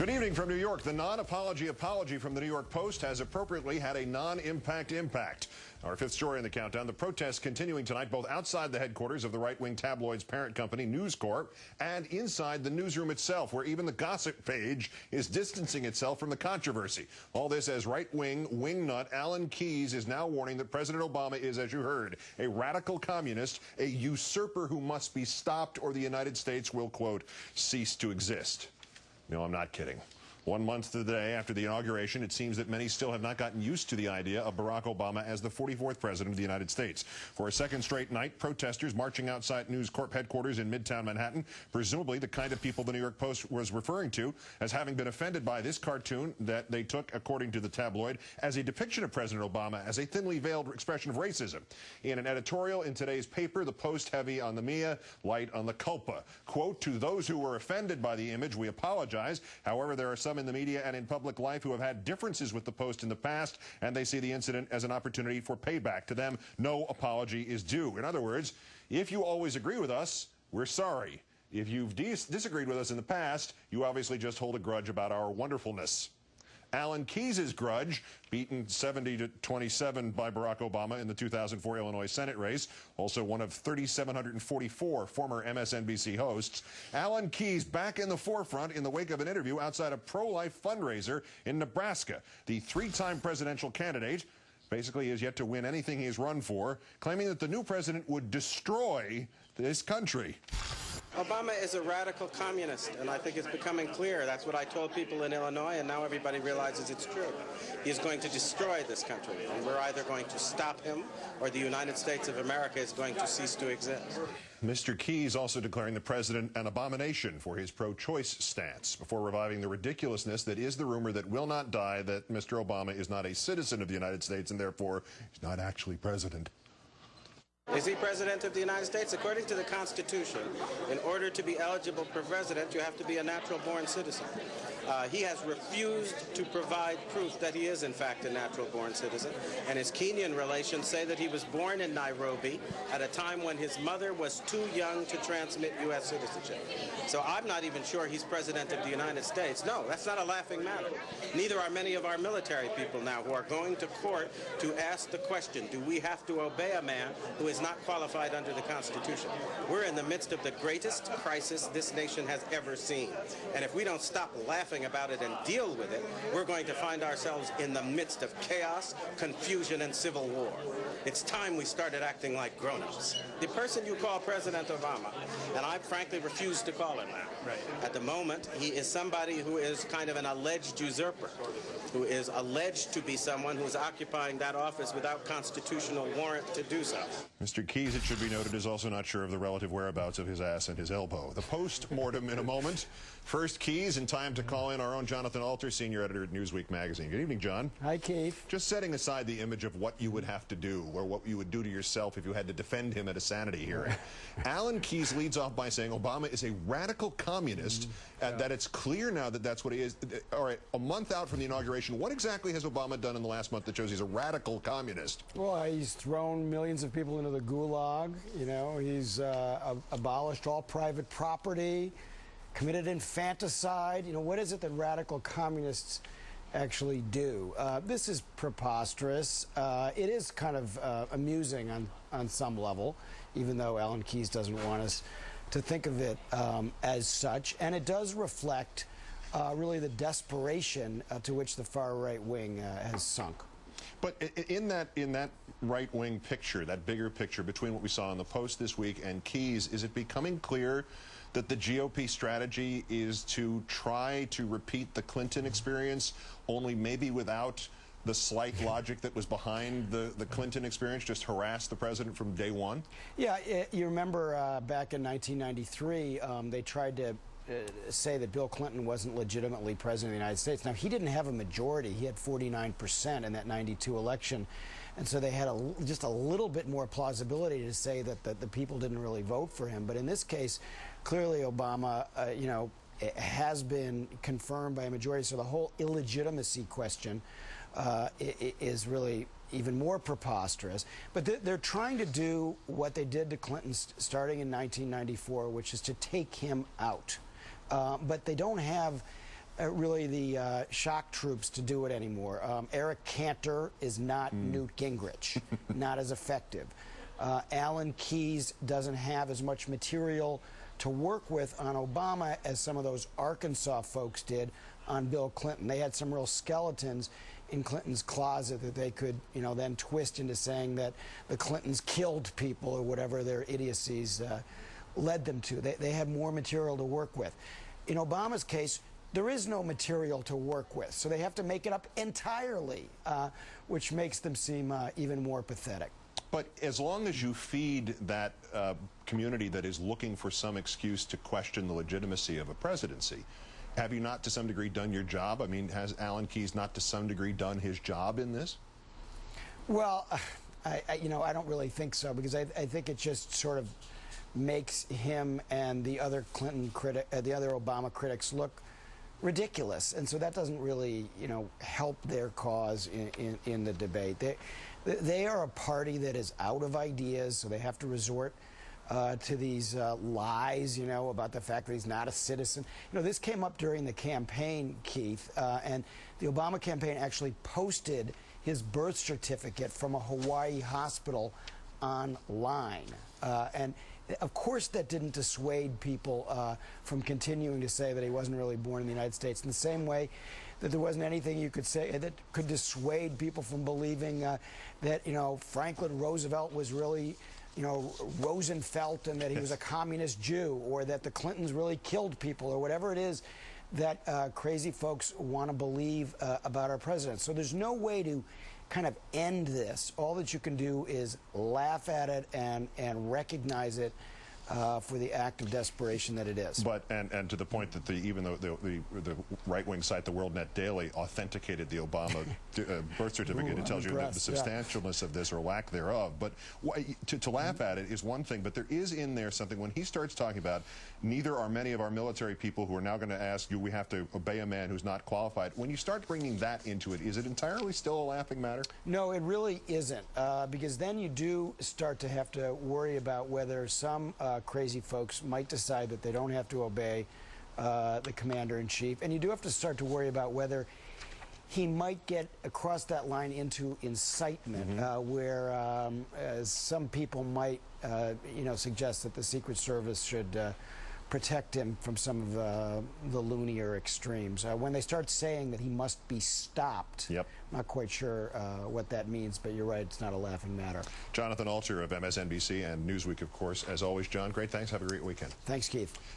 Good evening from New York. The non-apology apology from the New York Post has appropriately had a non-impact impact. Our fifth story in the countdown, the protests continuing tonight both outside the headquarters of the right-wing tabloid's parent company, News Corp, and inside the newsroom itself, where even the gossip page is distancing itself from the controversy. All this as right-wing wingnut Alan Keyes is now warning that President Obama is, as you heard, a radical communist, a usurper who must be stopped or the United States will, quote, cease to exist. No, I'm not kidding. 1 month to the day after the inauguration, it seems that many still have not gotten used to the idea of Barack Obama as the 44th president of the United States. For a second straight night, protesters marching outside News Corp headquarters in Midtown Manhattan, presumably the kind of people the New York Post was referring to as having been offended by this cartoon that they took, according to the tabloid, as a depiction of President Obama as a thinly veiled expression of racism. In an editorial in today's paper, the Post heavy on the mea, light on the culpa. Quote, to those who were offended by the image, we apologize. However, there are some in the media and in public life who have had differences with the Post in the past, and they see the incident as an opportunity for payback. To them, no apology is due. In other words, if you always agree with us, we're sorry. If you've disagreed with us in the past, you obviously just hold a grudge about our wonderfulness. Alan Keyes' grudge, beaten 70-27 by Barack Obama in the 2004 Illinois Senate race, also one of 3,744 former MSNBC hosts. Alan Keyes back in the forefront in the wake of an interview outside a pro-life fundraiser in Nebraska. The three-time presidential candidate basically has yet to win anything he has run for, claiming that the new president would destroy this country. Obama is a radical communist, and I think it's becoming clear. That's what I told people in Illinois, and now everybody realizes it's true. He is going to destroy this country, and we're either going to stop him or the United States of America is going to cease to exist. Mr. Keyes also declaring the president an abomination for his pro-choice stance before reviving the ridiculousness that is the rumor that will not die that Mr. Obama is not a citizen of the United States and therefore he's not actually president. Is he president of the United States? According to the Constitution, in order to be eligible for president, you have to be a natural-born citizen. He has refused to provide proof that he is, in fact, a natural-born citizen, and his Kenyan relations say that he was born in Nairobi at a time when his mother was too young to transmit U.S. citizenship. So I'm not even sure he's president of the United States. No, that's not a laughing matter. Neither are many of our military people now who are going to court to ask the question, do we have to obey a man who is not qualified under the Constitution? We're in the midst of the greatest crisis this nation has ever seen. And if we don't stop laughing about it and deal with it, we're going to find ourselves in the midst of chaos, confusion, and civil war. It's time we started acting like grown-ups. The person you call President Obama, and I frankly refuse to call him that. Right. At the moment, he is somebody who is kind of an alleged usurper, who is alleged to be someone who is occupying that office without constitutional warrant to do so. Mr. Keyes, it should be noted, is also not sure of the relative whereabouts of his ass and his elbow. The post-mortem in a moment. First, Keyes, in time to call in our own Jonathan Alter, senior editor at Newsweek magazine. Good evening, John. Hi, Keith. Just setting aside the image of what you would have to do or what you would do to yourself if you had to defend him at a sanity hearing. Alan Keyes leads off by saying Obama is a radical communist, that it's clear now that that's what he is. All right, a month out from the inauguration, what exactly has Obama done in the last month that shows he's a radical communist? Well, he's thrown millions of people into the gulag. You know, he's abolished all private property, committed infanticide. You know, what is it that radical communists actually do? This is preposterous. It is kind of amusing on some level, even though Alan Keyes doesn't want us to think of it as such. And it does reflect really the desperation to which the far right wing has sunk. But in that right-wing picture, that bigger picture between what we saw in the Post this week and Keyes, is it becoming clear that the GOP strategy is to try to repeat the Clinton experience, only maybe without the slight logic that was behind the Clinton experience, just harass the president from day one? Yeah, you remember back in 1993, they tried to say that Bill Clinton wasn't legitimately president of the United States. Now, he didn't have a majority. He had 49% in that 92 election. And so they had just a little bit more plausibility to say that the people didn't really vote for him. But in this case, clearly Obama, you know, has been confirmed by a majority. So the whole illegitimacy question is really even more preposterous. But they're trying to do what they did to Clinton starting in 1994, which is to take him out. But they don't have really the shock troops to do it anymore. Eric Cantor is not Newt Gingrich, not as effective. Alan Keyes doesn't have as much material to work with on Obama as some of those Arkansas folks did on Bill Clinton. They had some real skeletons in Clinton's closet that they could, you know, then twist into saying that the Clintons killed people or whatever their idiocies led them to. They had more material to work with. In Obama's case, there is no material to work with, so they have to make it up entirely, which makes them seem even more pathetic. But as long as you feed that community that is looking for some excuse to question the legitimacy of a presidency, have you not to some degree done your job? I mean, has Alan Keyes not to some degree done his job in this? Well, you know, I don't really think so, because I think it just sort of makes him and the other the other Obama critics look ridiculous, and so that doesn't really, you know, help their cause in the debate. They are a party that is out of ideas, so they have to resort to these lies, you know, about the fact that he's not a citizen. You know, this came up during the campaign, Keith, and the Obama campaign actually posted his birth certificate from a Hawaii hospital online. And of course that didn't dissuade people from continuing to say that he wasn't really born in the United States, in the same way that there wasn't anything you could say that could dissuade people from believing that, you know, Franklin Roosevelt was really, you know, Rosenfeld, and that he was a communist Jew, or that the Clintons really killed people, or whatever it is that crazy folks want to believe about our president. So there's no way to kind of end this. All that you can do is laugh at it and recognize it for the act of desperation that it is. But and to the point that even though the right-wing site, the World Net Daily, authenticated the Obama birth certificate, it tells you the substantialness of this or lack thereof. But to laugh at it is one thing, but there is in there something when he starts talking about neither are many of our military people who are now going to ask you, we have to obey a man who's not qualified. When you start bringing that into it, is it entirely still a laughing matter? No, it really isn't, because then you do start to have to worry about whether some crazy folks might decide that they don't have to obey the commander-in-chief, and you do have to start to worry about whether he might get across that line into incitement, where some people might, you know, suggest that the Secret Service should protect him from some of the loonier extremes. When they start saying that he must be stopped, I'm not quite sure what that means, but you're right, it's not a laughing matter. Jonathan Alter of MSNBC and Newsweek, of course. As always, John, great thanks. Have a great weekend. Thanks, Keith.